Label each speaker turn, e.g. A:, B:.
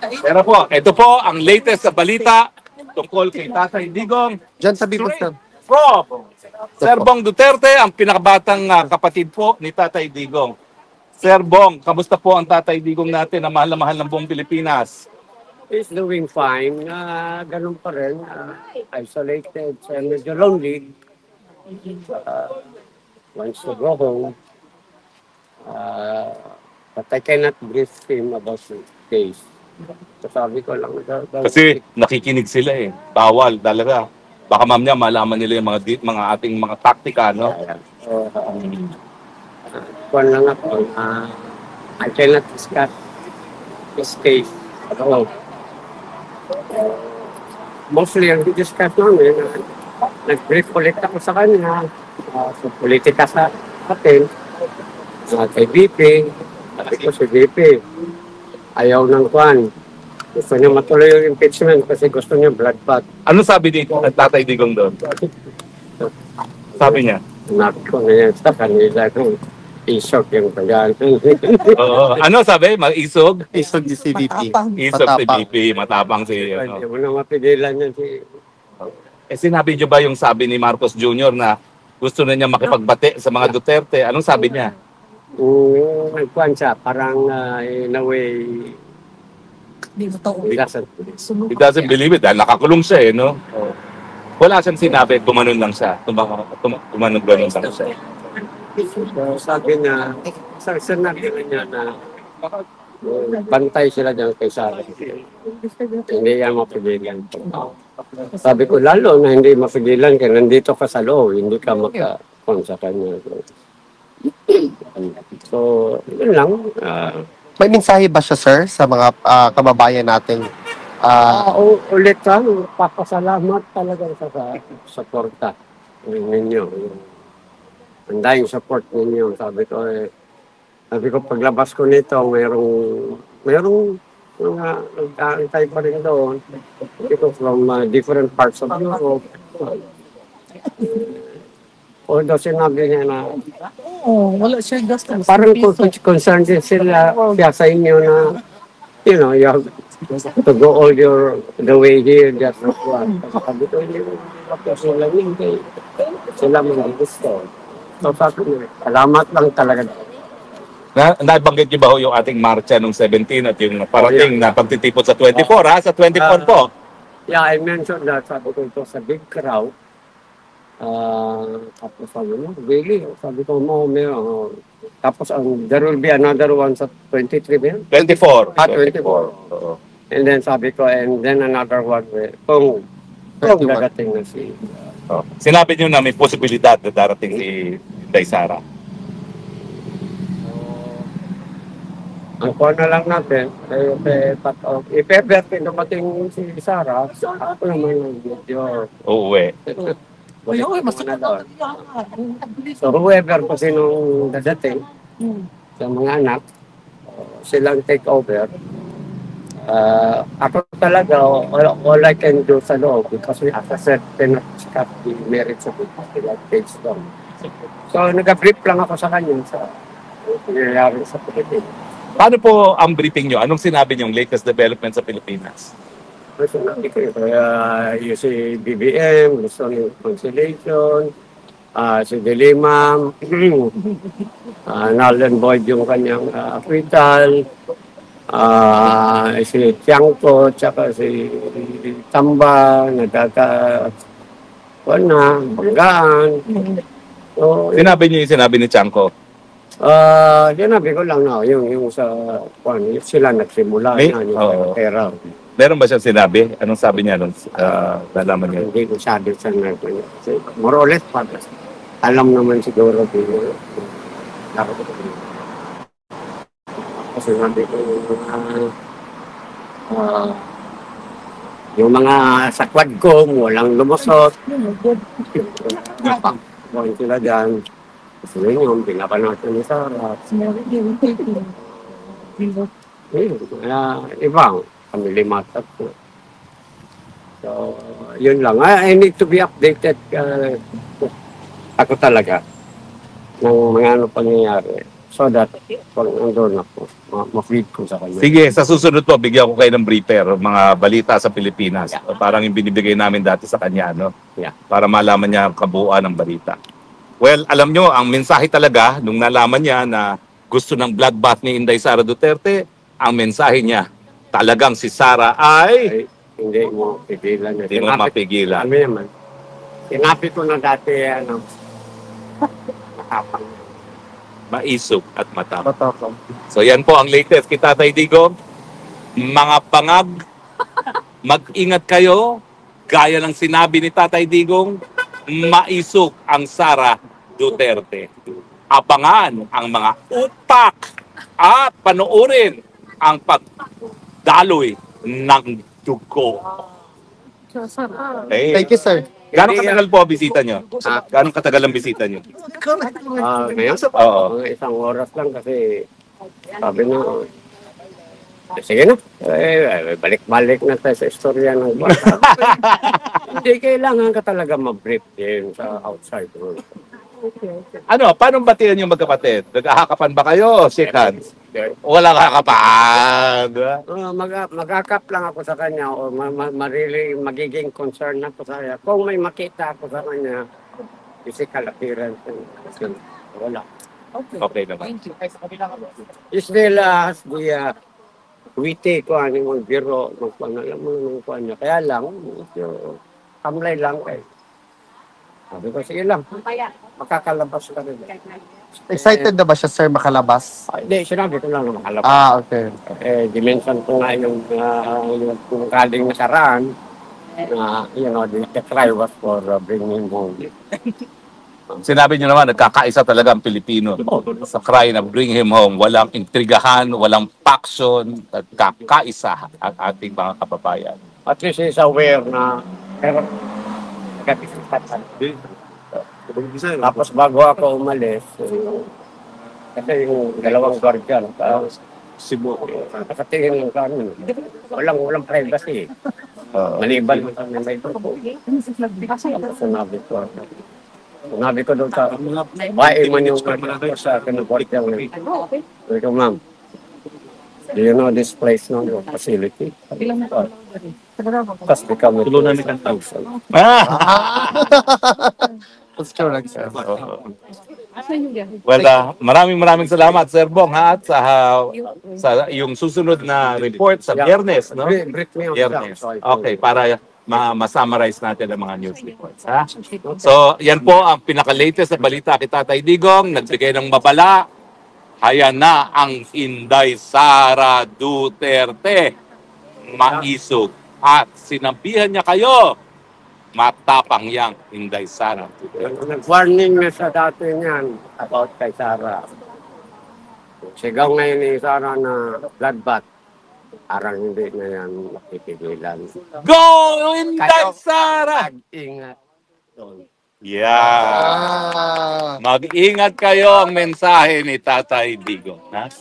A: Pero po, ito po ang latest sa balita tungkol kay Tatay Digong.
B: Diyan tabi po
A: Straight
B: sir.
A: from Sir Bong Duterte, ang pinakabatang kapatid po ni Tatay Digong. Sir Bong, kamusta po ang Tatay Digong natin na mahal na mahal ng buong Pilipinas?
C: Is doing fine. Ganun pa rin. Isolated. So, medyo lonely. Wants to go home. But I cannot brief him about the case. So, sabi ko lang.
A: Kasi nakikinig sila eh. Bawal talaga. Baka mamaya malaman nila yung mga ating mga taktika, no?
C: Kuwan lang ako. I cannot discuss this case at all. Mostly ang discuss namin, nag-brief ulit ako sa kanya sa politika sa atin, kay BP, sabi ko si BP, ayaw ng kwan. Gusto niya matuloy yung impeachment kasi gusto niya bloodbath.
A: Ano sabi ni Tatay Digong doon? Sabi niya?
C: Nabi ko na yan sa kanila kung isok yung kaya.
A: Oo. Ano sabi? Mag-isog?
B: Isog di si VP.
A: Isog si
B: Matapang.
A: BP, matapang si...
C: Hindi mo na mapigilan yan si...
A: Eh sinabi niyo ba yung sabi ni Marcos Jr. na gusto na niya makipagbate sa mga Duterte? Anong sabi niya?
C: Nagkuhan siya, parang in a way,
A: He doesn't believe it dahil nakakulong siya eh, no? Wala siyang sinabi, tumanon lang siya. Tumanon ganun lang siya.
C: So, sabi niya, sinabi niya na bantay sila dyan kay Sarah. Hindi yan mapigilan. Sabi ko, lalo na hindi mapigilan kaya nandito ka sa loob, hindi ka maka-con sa kanya. So, yun lang.
B: May mensahe ba siya sir sa mga kababayan nating
C: Ulit lang, papasalamat talaga sa suporta ninyo. Ang dahil support ninyo. Sabi ko, paglabas ko nito, mayroong mga nag-aantay pa rin doon. Ito from different parts of Europe. Although sinabi niya na
D: Wala siya gasto.
C: parang concerned din sila sa inyo na, you know, you have to go all the way here, just not one. Sabi ko, hindi mo sila hindi. Sila mga gusto. So sabi niya, salamat lang talaga.
A: Nabanggit niyo ba ho yung ating marcha nung 17 at yung parating na pagtitipon sa 24 ha? Sa 24 po.
C: Yeah, I mentioned that, sabi ko ito sa big crowd. Tapos sabi mo, really? Sabi ko mo, tapos there will be another one sa 23 ba yun?
A: 24.
C: 24.
A: Oo.
C: And then sabi ko, and then another one kung dadating na si...
A: Oh. Sinabi niyo na may posibilidad na darating si Day Sara.
C: Ang kuha na lang natin, if ever dumating si Sarah, ako naman ang video.
A: Uuwi.
C: So whoever pa sinong dadating sa mga anak, silang take over. Ako talaga, all I can do sa loob because we, as I said, cannot cut the merits of it. Page down. So nag-brief lang ako sa kanya sa nangyayari sa Pilipinas.
A: Paano po ang briefing niyo? Anong sinabi niyong latest development sa Pilipinas?
C: Personally ko yun. Yung si BBM, gusto ng conciliation, si Delimam, null and void yung kanyang acquittal, si Tiangco, tsaka si Tamba, banggaan. So,
A: Sinabi niyo yung sinabi ni Chanco.
C: sinabi ko lang na, yung sa, sila nagsimula
A: May-
C: na,
A: oo.
C: yung pera.
A: Meron ba siyang sinabi? Anong sabi niya nung nalaman niyo?
C: Hindi ko sabi sa nagpanya. More or less, alam naman siguro din. Kasi sabi ko, yung mga sakwad ko, walang lumusot. Buwan sila dyan. Kasi yun, pinapanasan ni Sarah. Ibang, kami lima tatlo. So, yun lang. I need to be updated. Ako talaga ng mga ano pangyayari. So that, pag nandun ako, ma-feed ko sa kanya.
A: Sige, sa susunod po, bigyan ko kayo ng briefer, mga balita sa Pilipinas. Parang yung binibigay namin dati sa kanya, no?
C: Yeah.
A: Para malaman niya ang kabuuan ng balita. Well, alam nyo, ang mensahe talaga, nung nalaman niya na gusto ng bloodbath ni Inday Sara Duterte, ang mensahe niya, talagang si Sara ay
C: Ay, hindi mo pigilan.
A: hindi mo mapigilan.
C: Ano naman? Sinabi ko na dati, matapang.
A: Maisog at matapang.
B: Matapang.
A: So yan po ang latest kay Tatay Digong. Mga pangag, mag-ingat kayo. Gaya ng sinabi ni Tatay Digong, maisog ang Sara Duterte. Abangan ang mga utak at panoorin ang pagdaloy ng dugo. Eh,
B: Thank you, sir.
A: gano'ng katagal po ang bisita nyo? Gano'ng katagal ang bisita nyo?
C: Ngayon,
A: Oo.
C: mga isang oras lang kasi sabi na, sige na, balik-balik na tayo sa istorya ng bata. Hindi kailangan ka talaga ma-brief din sa outside world.
A: Ano, paano batihan yung magkapatid? Nag-ahakapan ba kayo? Shake hands. Walang hakapan.
C: Mag-akap lang ako sa kanya o magiging concern ako sa kanya. Kung may makita ako sa kanya, physical appearance, wala.
A: Okay naman.
C: Still, witty ko, ano yung biro, magpanalam mo nung kuha niya. Kaya lang, medyo kamlay lang kayo. Sabi ko, sige lang, makakalabas ka rin.
B: Excited na ba siya, sir, makalabas?
C: Hindi, sinabi ko lang na makalabas.
B: Ah, okay.
C: Dimension ko nga yung kaling nasaraan na, the try was for bringing home.
A: Sinabi niyo naman, nagkakaisa talaga ang Pilipino sa cry na bring him home. Walang intrigahan, walang faction, nagkakaisa ang ating mga kababayan.
C: At least he's aware na, pero, tapos bago ako umalis, kasi yung dalawang guardian, Cebu, nakatingin lang kami. Walang privacy. Maliban mo kami may grupo. Tapos sinabi ko doon sa, bae man yung sa kinuguardian. Sabi ko, ma'am, do you know this place, no? Your facility? Tapos become a 2,000.
B: That's correct, sir.
A: Well, maraming salamat, Sir Bong, ha, at sa yung susunod na report sa Biyernes, no?
C: Brief me on
A: Biyernes.
C: that.
A: Okay, para ma-summarize natin ang mga news reports, ha? So, yan po ang pinaka-latest na balita kay Tatay Digong, nagbigay ng babala. Ayan na ang Inday Sara Duterte. Maisog. At sinabihan niya kayo, matapang yang Inday Sara Duterte.
C: Nag-warning na sa dati niyan about kay Sara. Sigaw ngayon ni Sara na bloodbath. Parang hindi na yan mapipigilan.
A: Go, Inday Sara!
C: Mag-ingat doon.
A: Yeah.
B: Ah.
A: Mag-ingat kayo ang mensahe ni Tatay Digong. Ha?